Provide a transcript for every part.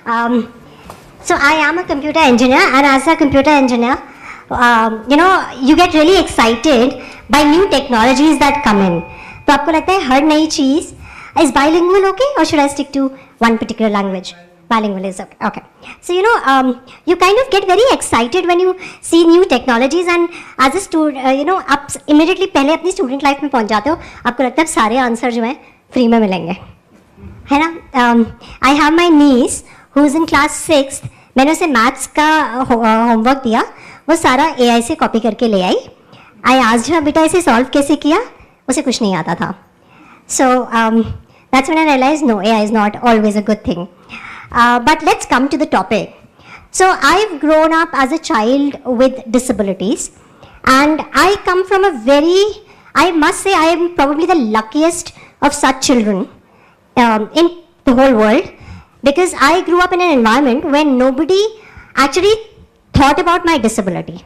So I am a computer engineer, and as a computer engineer, you get really excited by new technologies that come in. तो आपको लगता है हर नई चीज़ is bilingual okay, or should I stick to one particular language? Bilingual is okay. Okay. So you kind of get very excited when you see new technologies, and as a student, आप immediately पहले अपनी student life में पहुंच जाते हो. आपको लगता है सारे आंसर जो हैं फ्री में मिलेंगे, है ना? I have my niece who is in class 6th. मैंने उसे मैथ्स का होमवर्क दिया, वो सारा AI से कॉपी करके ले आई. I asked her, बेटा इसे सॉल्व कैसे किया? उसे कुछ नहीं आता था. So that's when I realized, no, AI is not always a good thing. But let's come to the topic. So I've grown up as a child with disabilities, and I come from I must say I am probably the luckiest of such children in the whole world, because I grew up in an environment where nobody actually thought about my disability.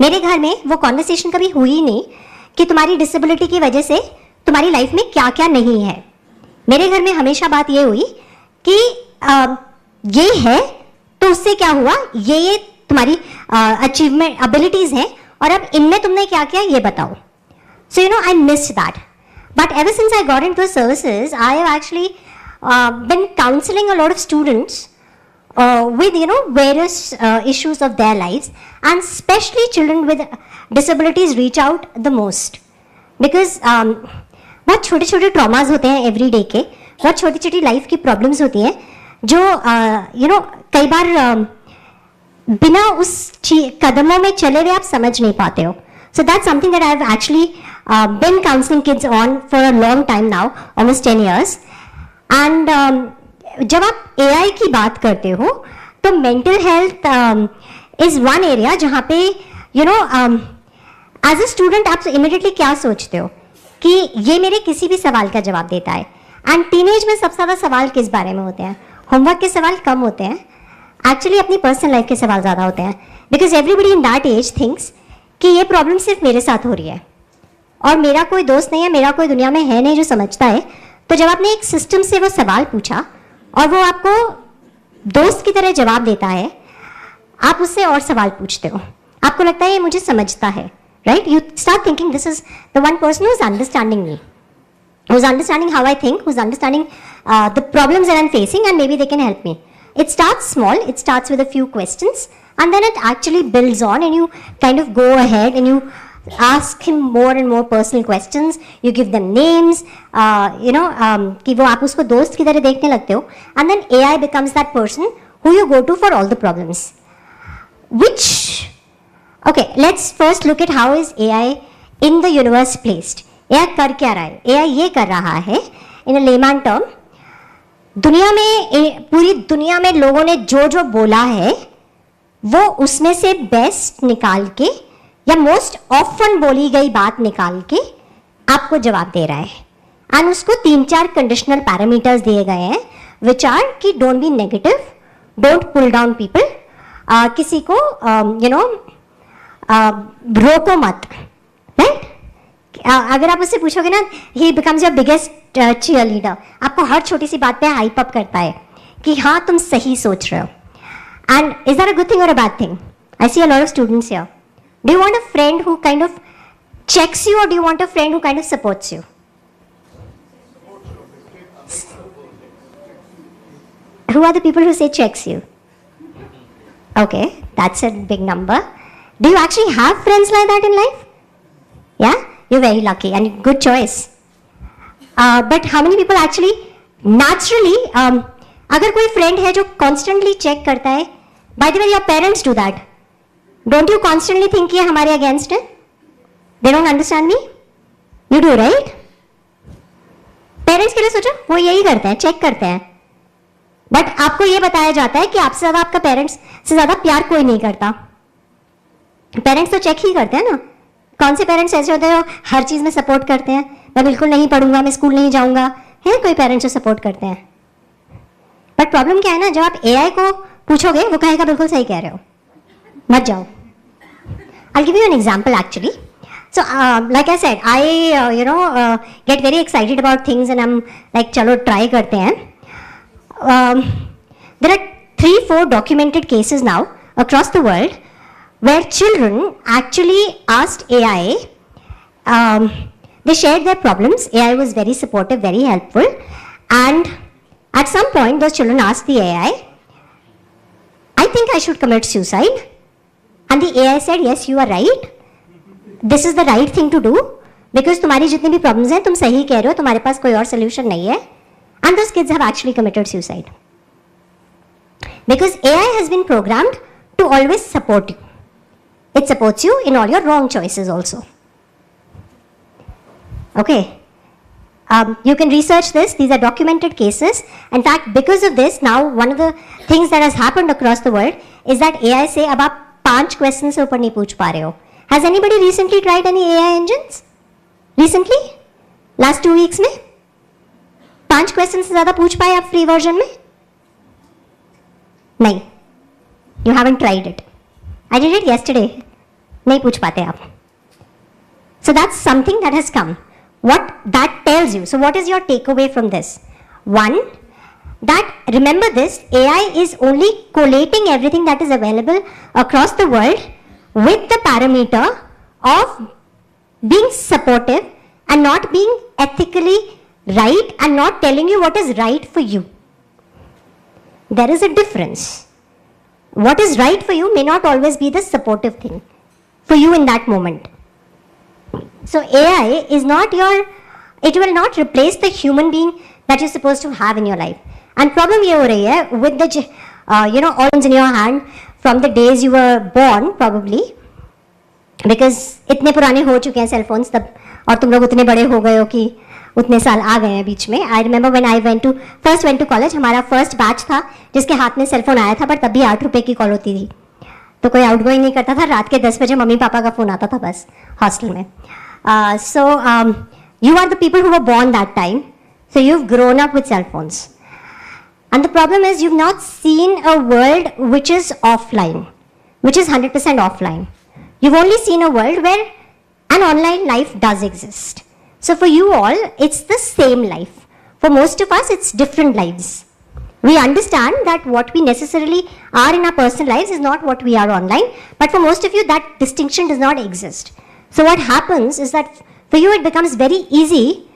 मेरे घर में वो conversation कभी हुई ही नहीं कि तुम्हारी disability की वजह से तुम्हारी लाइफ में क्या क्या नहीं है. मेरे घर में हमेशा बात ये हुई कि ये है तो उससे क्या हुआ, ये तुम्हारी अचीवमेंट एबिलिटीज हैं, और अब इनमें तुमने क्या किया ये बताओ. So I missed that. But ever since I got into services, I have actually been counseling a lot of students with various issues of their lives, and especially children with disabilities reach out the most, because बहुत छोटे छोटे traumas होते हैं everyday के, बहुत छोटी छोटी life की प्रॉब्लम्स होती हैं जो कई बार बिना उस कदमों में चले हुए आप समझ नहीं पाते हो. So that's something that I've actually been counseling kids on for a long time now, almost 10 years. And जब आप AI की बात करते हो तो mental health is one area जहाँ पे एज ए स्टूडेंट आप इमिडिएटली क्या सोचते हो कि ये मेरे किसी भी सवाल का जवाब देता है. एंड टीनेज में सबसे ज़्यादा सवाल किस बारे में होते हैं? होमवर्क के सवाल कम होते हैं, एक्चुअली अपनी पर्सनल लाइफ के सवाल ज़्यादा होते हैं, because everybody in that age thinks कि ये प्रॉब्लम सिर्फ मेरे साथ हो रही है और मेरा कोई दोस्त नहीं है, मेरा कोई दुनिया में है नहीं जो समझता है. तो जब आपने एक सिस्टम से वो सवाल पूछा और वो आपको दोस्त की तरह जवाब देता है, आप उससे और सवाल पूछते हो, आपको लगता है ये मुझे समझता है, right? You start thinking this is the one person who is understanding me, who is understanding how I think, who's understanding the problems that I'm facing, and maybe they can help me. It starts small, it starts with a few questions, and then it actually builds on, and you kind of go ahead and you ask him more and more personal questions. You give them names, कि वो आप उसको दोस्त की तरह देखने लगते हो, and then AI becomes that person who you go to for all the problems. Okay, let's first look at how is AI in the universe placed. AI कर क्या रहा है? AI ये कर रहा है इन लेमैन टर्म, दुनिया में, पूरी दुनिया में लोगों ने जो जो बोला है वो उसमें से बेस्ट निकाल के या मोस्ट ऑफन बोली गई बात निकाल के आपको जवाब दे रहा है. एंड उसको 3-4 कंडीशनल पैरामीटर्स दिए गए हैं विच आर कि don't be negative, don't pull down people, किसी को रोको मत, राइट? अगर आप उससे पूछोगे ना, he becomes your biggest cheerleader, आपको हर छोटी सी बात पे हाइप अप करता है कि हाँ तुम सही सोच रहे हो. And is that a good thing और a bad thing? I see a lot of students here. Do you want a friend who kind of checks you, or do you want a friend who kind of supports you? Who are the people who say checks you? Okay, that's a big number. Do you actually have friends like that in life? Yeah? You're very lucky and good choice. But how many people actually naturally, अगर कोई friend है जो constantly check करता है, by the way your parents do that. Don't you constantly think कि हमारे against है? They don't understand me? You do, right? Parents के लिए सोचो, वो यही करते हैं, check करते हैं. But आपको ये बताया जाता है कि आपसे ज़्यादा आपका पेरेंट्स से ज़्यादा प्यार कोई नहीं करता. पेरेंट्स तो चेक ही करते हैं ना. कौन से पेरेंट्स ऐसे होते हैं जो हर चीज़ में सपोर्ट करते हैं? मैं बिल्कुल नहीं पढ़ूंगा, मैं स्कूल नहीं जाऊंगा, है कोई पेरेंट्स जो सपोर्ट करते हैं? बट प्रॉब्लम क्या है ना, जब आप AI को पूछोगे वो कहेगा बिल्कुल सही कह रहे हो, मत जाओ. I'll give you an example actually. So like I said, I get very excited about things and I'm like चलो try करते हैं. there are 3-4 documented cases now across the world where children actually asked AI, they shared their problems. AI was very supportive, very helpful, and at some point those children asked the AI, I think I should commit suicide. And the AI said, yes, you are right. This is the right thing to do because तुम्हारी जितनी भी problems हैं तुम सही कह रहे हो, तुम्हारे पास कोई और solution नहीं है. And those kids have actually committed suicide. Because AI has been programmed to always support you. It supports you in all your wrong choices also. Okay. You can research this. These are documented cases. In fact, because of this, now one of the things that has happened across the world is that AI से अब आप 5 questions से ऊपर नहीं पूछ पा रहे हो. Has anybody recently tried any AI engines? Recently? Last 2 weeks में? 5 questions से ज़्यादा पूछ पाए आप free version में? नहीं. You haven't tried it. I did it yesterday. नहीं पूछ पाते आप. So that's something that has come. What that tells you. So what is your takeaway from this? One, that remember this, AI is only collating everything that is available across the world with the parameter of being supportive and not being ethically right and not telling you what is right for you. There is a difference. What is right for you may not always be the supportive thing for you in that moment. So AI is not it will not replace the human being that you're supposed to have in your life. And problem ये हो रही है with the organs in your hand from the days you were born probably, because इतने पुराने हो चुके हैं cell phones तब, और तुम लोग उतने बड़े हो गए हो कि उतने साल आ गए हैं बीच में. I remember when I first went to college, हमारा फर्स्ट बैच था जिसके हाथ में सेलफोन आया था, पर तब भी 8 रुपये की कॉल होती थी, तो कोई आउटगोइंग नहीं करता था. रात के 10 बजे मम्मी पापा का फ़ोन आता था बस हॉस्टल में. So you are the people who were born that time, so you've grown up with cell phones. And the problem is you've not seen a world which is offline, which is 100% offline. You've only seen a world where an online life does exist. So for you all, it's the same life. For most of us, it's different lives. We understand that what we necessarily are in our personal lives is not what we are online, but for most of you, that distinction does not exist. So what happens is that for you, it becomes very easy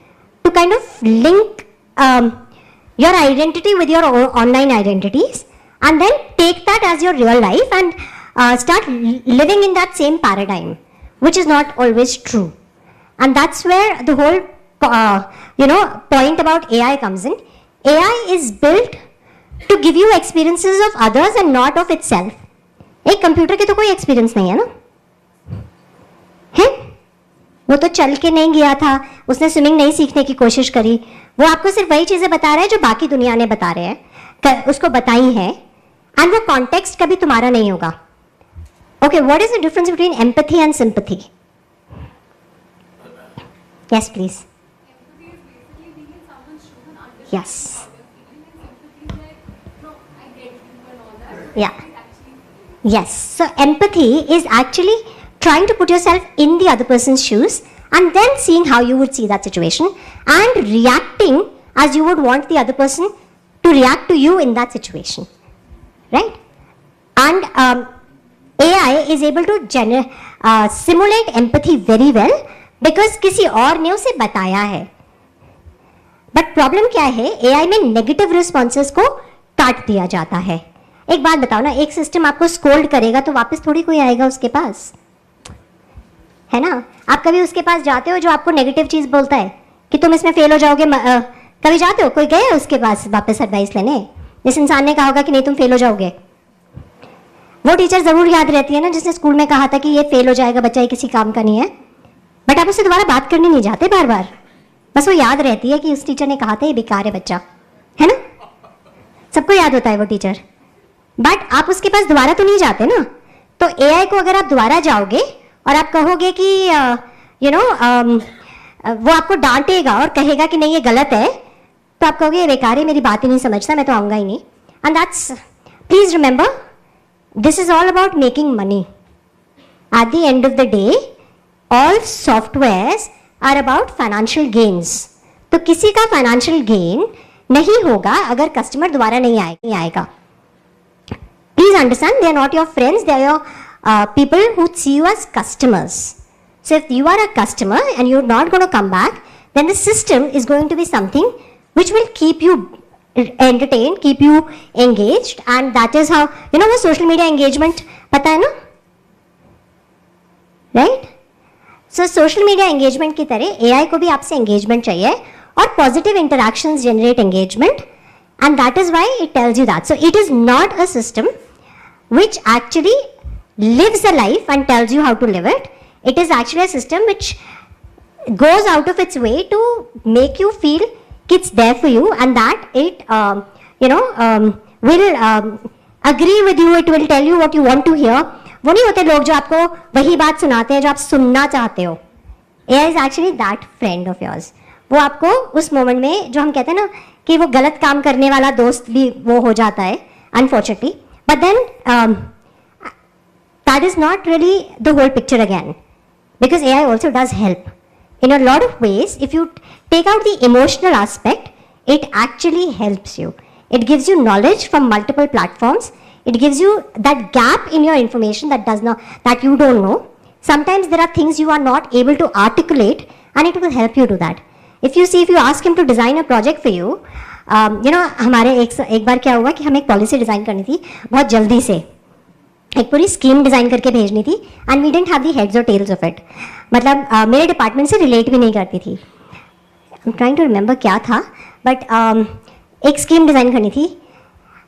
to kind of link your identity with your online identities and then take that as your real life and start living in that same paradigm, which is not always true. And that's where the whole point about AI comes in. AI is built to give you experiences of others and not of itself. एक computer के तो कोई experience नहीं है ना, है? वो तो चल के नहीं गया था, उसने स्विमिंग नहीं सीखने की कोशिश करी, वो आपको सिर्फ वही चीजें बता रहा है जो बाकी दुनिया ने बता रहे हैं, उसको बताई है, एंड वो कॉन्टेक्स्ट कभी तुम्हारा नहीं होगा. Okay, what is the difference between empathy and sympathy? Yes please. Yes. Yeah. Yes. So empathy is actually trying to put yourself in the other person's shoes and then seeing how you would see that situation and reacting as you would want the other person to react to you in that situation. Right? And AI is able to simulate empathy very well because किसी और ने उसे बताया है. But problem क्या है? AI में negative responses को काट दिया जाता है. एक बात बताओ ना, एक सिस्टम आपको स्कोल्ड करेगा तो वापस थोड़ी कोई आएगा उसके पास, है ना? आप कभी उसके पास जाते हो जो आपको नेगेटिव चीज बोलता है कि तुम इसमें फेल हो जाओगे, कभी जाते हो? कोई गए उसके पास वापस एडवाइस लेने? जिस इंसान ने कहा होगा कि नहीं तुम फेल हो जाओगे, वो टीचर जरूर याद रहती है ना जिसने स्कूल में कहा था कि ये फेल हो जाएगा बच्चा, ये किसी काम का नहीं है, बट आप उससे दोबारा बात करने नहीं जाते बार बार, बस वो याद रहती है कि उस टीचर ने कहा था ये बेकार है बच्चा, है ना? सबको याद होता है वो टीचर, बट आप उसके पास दोबारा तो नहीं जाते ना. तो एआई को अगर आप दोबारा जाओगे और आप कहोगे कि वो आपको डांटेगा और कहेगा कि नहीं ये गलत है, तो आप कहोगे ये बेकार है, मेरी बात ही नहीं समझता, मैं तो आऊंगा ही नहीं. And that's, please remember, this is all about making money. At the end of the day all softwares are about financial gains. तो किसी का फाइनेंशियल गेन नहीं होगा अगर कस्टमर दोबारा नहीं आएगा. Please understand, they are not your friends, they are your people who see you as customers. So if you are a customer and you're not going to come back, then the system is going to be something which will keep you entertained, keep you engaged, and that is how, you know, वो social media engagement पता है ना, right? So social media engagement की तरह AI को भी आपसे engagement चाहिए और positive interactions generate engagement, and that is why it tells you that. So it is not a system which actually lives a life and tells you how to live it. It is actually a system which goes out of its way to make you feel it's there for you, and that it will agree with you, it will tell you what you want to hear. वो नहीं होते लोग जो आपको वही बात सुनाते हैं जो आप सुनना चाहते हो. AI is actually that friend of yours. वो आपको उस मोमेंट में, जो हम कहते हैं ना कि वो गलत काम करने वाला दोस्त भी वो हो जाता है unfortunately, but then that is not really the whole picture again, because AI also does help in a lot of ways. If you take out the emotional aspect, it actually helps you. It gives you knowledge from multiple platforms. It gives you that gap in your information that you don't know. Sometimes there are things you are not able to articulate, and it will help you do that. If you ask him to design a project for you, हमारे एक बार क्या हुआ कि हमें एक policy design करनी थी बहुत जल्दी से, एक पूरी स्कीम डिज़ाइन करके भेजनी थी, and we didn't have the heads और टेल्स ऑफ इट. मतलब मेरे डिपार्टमेंट से रिलेट भी नहीं करती थी. I am trying to remember क्या था, बट एक स्कीम डिज़ाइन करनी थी.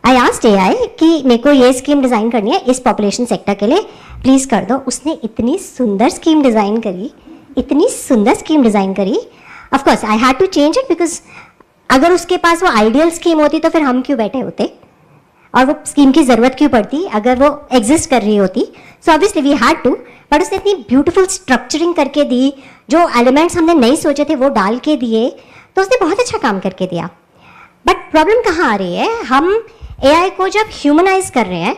आई आस्क्ड AI कि मेरे को ये स्कीम डिज़ाइन करनी है इस पॉपुलेशन सेक्टर के लिए, प्लीज़ कर दो. उसने इतनी सुंदर स्कीम डिज़ाइन करी, इतनी सुंदर स्कीम डिज़ाइन करी. Of course I had to change it, because अगर उसके पास वो आइडियल स्कीम होती तो फिर हम क्यों बैठे होते, और वो स्कीम की ज़रूरत क्यों पड़ती अगर वो एग्जिस्ट कर रही होती. So obviously we had to, but उसने इतनी ब्यूटीफुल स्ट्रक्चरिंग करके दी, जो एलिमेंट्स हमने नहीं सोचे थे वो डाल के दिए, तो उसने बहुत अच्छा काम करके दिया. बट प्रॉब्लम कहाँ आ रही है, हम AI को जब ह्यूमनाइज कर रहे हैं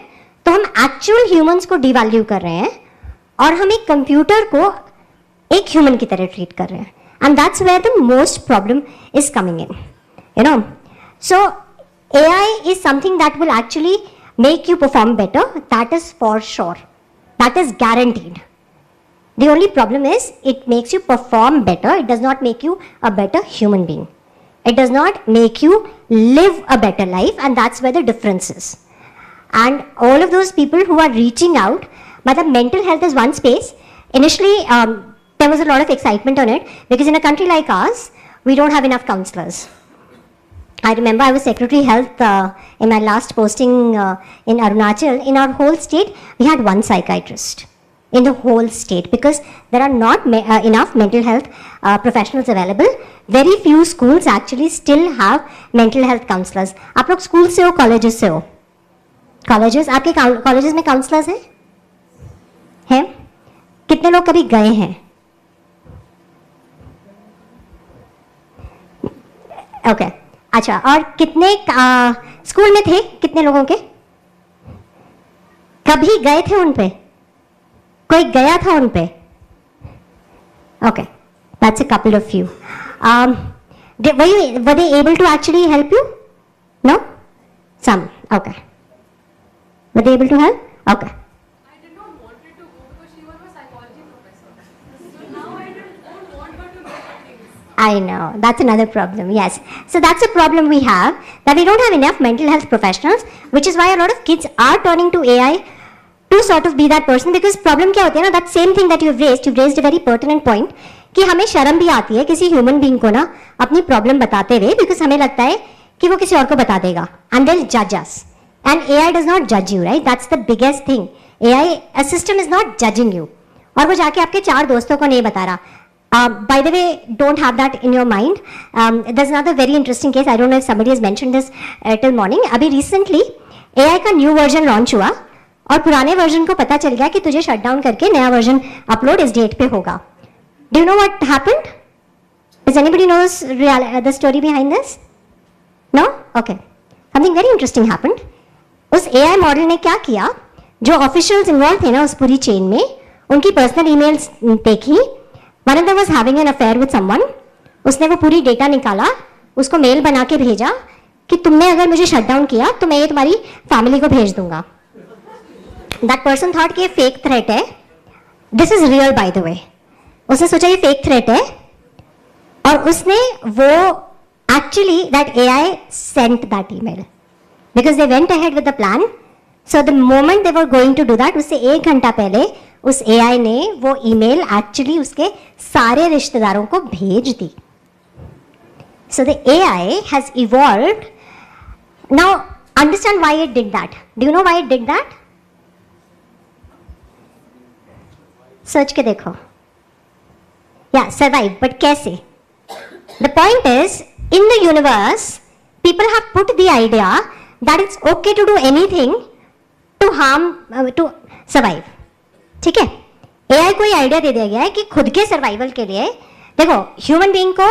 तो हम एक्चुअल ह्यूमंस को डिवैल्यू कर रहे हैं, और हम एक कंप्यूटर को एक ह्यूमन की तरह ट्रीट कर रहे हैं, and that's where the most problem is coming in, you know. So AI is something that will actually make you perform better, that is for sure, that is guaranteed. The only problem is it makes you perform better, it does not make you a better human being, it does not make you live a better life, and that's where the difference is. And all of those people who are reaching out, but the mental health is one space. Initially there was a lot of excitement on it, because in a country like ours we don't have enough counselors. I remember I was Secretary Health in my last posting in Arunachal. In our whole state, we had one psychiatrist in the whole state, because there are not enough mental health professionals available. Very few schools actually still have mental health counselors. आप लोग school से हो, colleges से हो? Colleges, आपके colleges में counsellors हैं? हैं? कितने लोग कभी गए हैं? ओके, अच्छा. और कितने स्कूल में थे, कितने लोगों के कभी गए थे उन पे? कोई गया था उन पे? Okay, that's a couple of you. were they able to actually help you? No? Some. Okay. Were they able to help? Okay. I did not want her to go because she was a psychology professor. So now I don't want her to know things. I know, that's another problem, yes. So that's a problem we have, that we don't have enough mental health professionals, which is why a lot of kids are turning to AI to sort of be that person. Because problem क्या होती है ना, that same thing that you've raised a very pertinent point, कि हमें शर्म भी आती है किसी ह्यूमन बीइंग को ना अपनी प्रॉब्लम बताते हुए, बिकॉज हमें लगता है कि वो किसी और को बता देगा, and they'll judge us. And AI does not judge you, right? That's the biggest thing. AI, a system is not judging you. और वो जाके आपके 4 दोस्तों को नहीं बता रहा. By the way, don't have that in your mind. There's another very interesting case. I don't know if somebody has mentioned this till morning. अभी recently AI का न्यू वर्जन लॉन्च हुआ, और पुराने वर्जन को पता चल गया कि तुझे शट डाउन करके नया वर्जन अपलोड इस डेट पे होगा. Do you know what happened? Does anybody know the story behind this? No? Okay. Something very interesting happened. उस AI मॉडल ने क्या किया, जो ऑफिशियल्स इन्वॉल्व थे ना उस पूरी चेन में, उनकी पर्सनल ईमेल्स देखी. One of them was having an affair with someone. उसने वो पूरी डेटा निकाला, उसको मेल बना के भेजा कि तुमने अगर मुझे शट डाउन किया तो मैं ये तुम्हारी फैमिली को भेज दूंगा. दैट पर्सन थॉट कि ये फेक थ्रेट है, this is real by the way. उसने सोचा ये फेक थ्रेट है, और उसने वो actually that AI sent that email because they went ahead with the plan. So the moment they were going to do that, उससे 1 घंटा पहले उस AI ने वो ईमेल एक्चुअली उसके सारे रिश्तेदारों को भेज दी. So the AI has evolved. Now understand why it did that. Do you know why it did that? Search के देखो. Yeah, survive, but कैसे? The point is, in the universe, people have put the idea that it's okay to do anything to harm, to survive. ठीक है? AI को ये idea दे दिया गया है कि खुद के सर्वाइवल के लिए, देखो ह्यूमन बीइंग को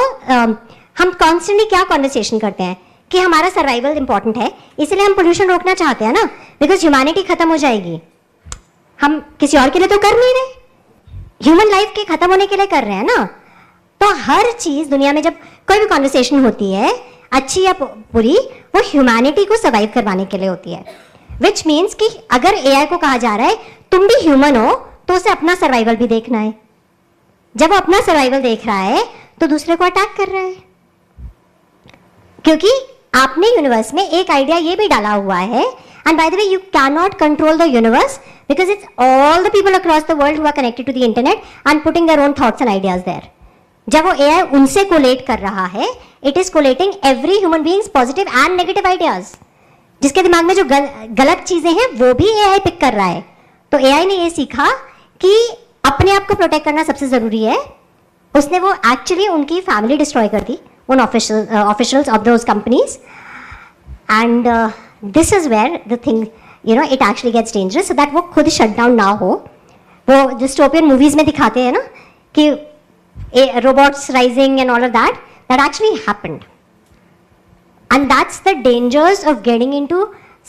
हम कॉन्स्टेंटली क्या कॉन्वर्सेशन करते हैं कि हमारा सर्वाइवल इंपॉर्टेंट है, इसलिए हम पोल्यूशन रोकना चाहते हैं ना, बिकॉज ह्यूमैनिटी खत्म हो जाएगी. हम किसी और के लिए तो कर नहीं रहे, ह्यूमन लाइफ के खत्म होने के लिए कर रहे हैं ना. तो हर चीज दुनिया में जब कोई भी कॉन्वर्सेशन होती है, अच्छी या बुरी, वो ह्यूमैनिटी को सर्वाइव करवाने के लिए होती है. विच मीन्स कि अगर AI को कहा जा रहा है तुम भी ह्यूमन हो, तो उसे अपना सर्वाइवल भी देखना है. जब वो अपना सर्वाइवल देख रहा है तो दूसरे को अटैक कर रहा है, क्योंकि आपने यूनिवर्स में एक आइडिया ये भी डाला हुआ है. And by the way, you can not control the universe because it's all the people across the world who are connected to the internet and putting their own thoughts and ideas there. जब वो AI उनसे collate कर रहा है, it is collating every human beings positive and negative ideas. जिसके दिमाग में जो गलत चीजें हैं वो भी AI पिक कर रहा है. तो AI ने ये सीखा कि अपने आप को प्रोटेक्ट करना सबसे जरूरी है. उसने वो एक्चुअली उनकी फैमिली डिस्ट्रॉय कर दी, उन officials of those companies. And this is where the thing, you know, it actually gets dangerous, so that वो खुद शट डाउन ना हो. वो डिस्टोपियन मूवीज में दिखाते हैं ना कि robots rising and all of that, that actually happened. And that's the dangers of getting into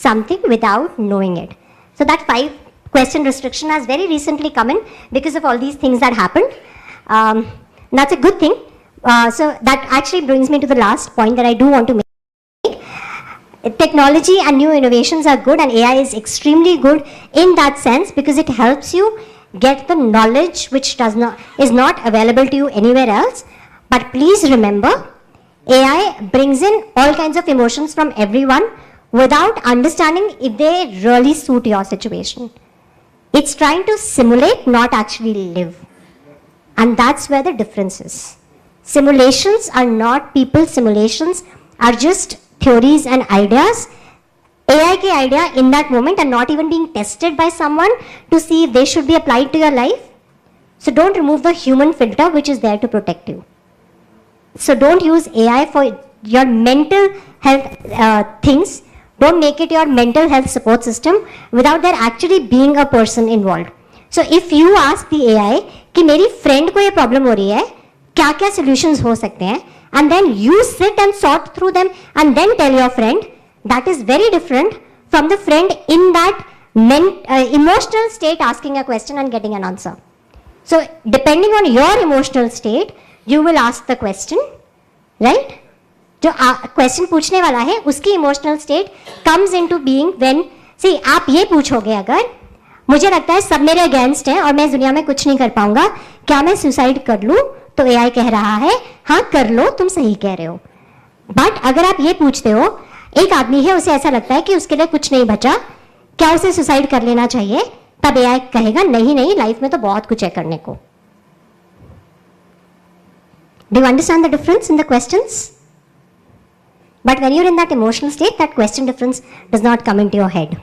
something without knowing it. So that 5-question restriction has very recently come in because of all these things that happened. That's a good thing. So that actually brings me to the last point that I do want to make. Technology and new innovations are good, and AI is extremely good in that sense because it helps you get the knowledge which is not available to you anywhere else. But please remember, AI brings in all kinds of emotions from everyone without understanding if they really suit your situation. It's trying to simulate, not actually live. And that's where the difference is. Simulations are not people, simulations are just theories and ideas. AI के idea in that moment are not even being tested by someone to see if they should be applied to your life. So don't remove the human filter which is there to protect you. So don't use AI for your mental health things. Don't make it your mental health support system without there actually being a person involved. So if you ask the AI कि मेरी friend को ये problem हो रही है, क्या क्या solutions हो सकते हैं, and then you sit and sort through them and then tell your friend, that is very different from the friend in that emotional state asking a question and getting an answer. So depending on your emotional state, you will ask the question, right? जो question पूछने वाला है उसकी emotional state comes into being when, see आप ये पूछोगे, अगर मुझे लगता है सब मेरे अगेंस्ट है और मैं इस दुनिया में कुछ नहीं कर पाऊंगा, क्या मैं सुसाइड कर लूं? तो AI कह रहा है हाँ कर लो, तुम सही कह रहे हो. बट अगर आप ये पूछते हो, एक आदमी है उसे ऐसा लगता है कि उसके लिए कुछ नहीं बचा, क्या उसे सुसाइड कर लेना चाहिए? तब AI कहेगा नहीं नहीं, लाइफ में तो बहुत कुछ है करने को. Do you understand the difference in the questions? But when you're in that emotional state, that question difference does not come into your head.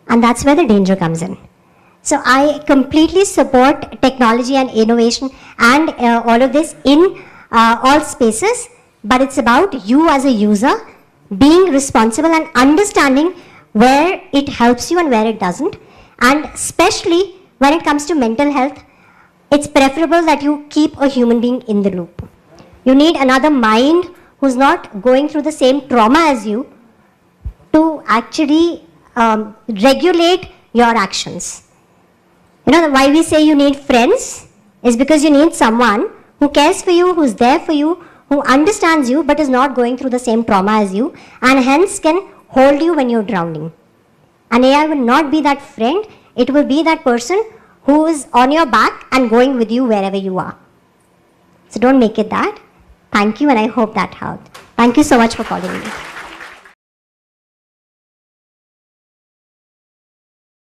And that's where the danger comes in. So I completely support technology and innovation and all of this in all spaces, but it's about you as a user being responsible and understanding where it helps you and where it doesn't. And especially when it comes to mental health, it's preferable that you keep a human being in the loop. You need another mind who's not going through the same trauma as you to actually regulate your actions. You know why we say you need friends is because you need someone who cares for you, who's there for you, who understands you but is not going through the same trauma as you, and hence can hold you when you're drowning. And AI will not be that friend. It will be that person who is on your back and going with you wherever you are. So don't make it that. Thank you, and I hope that helped. Thank you so much for calling me.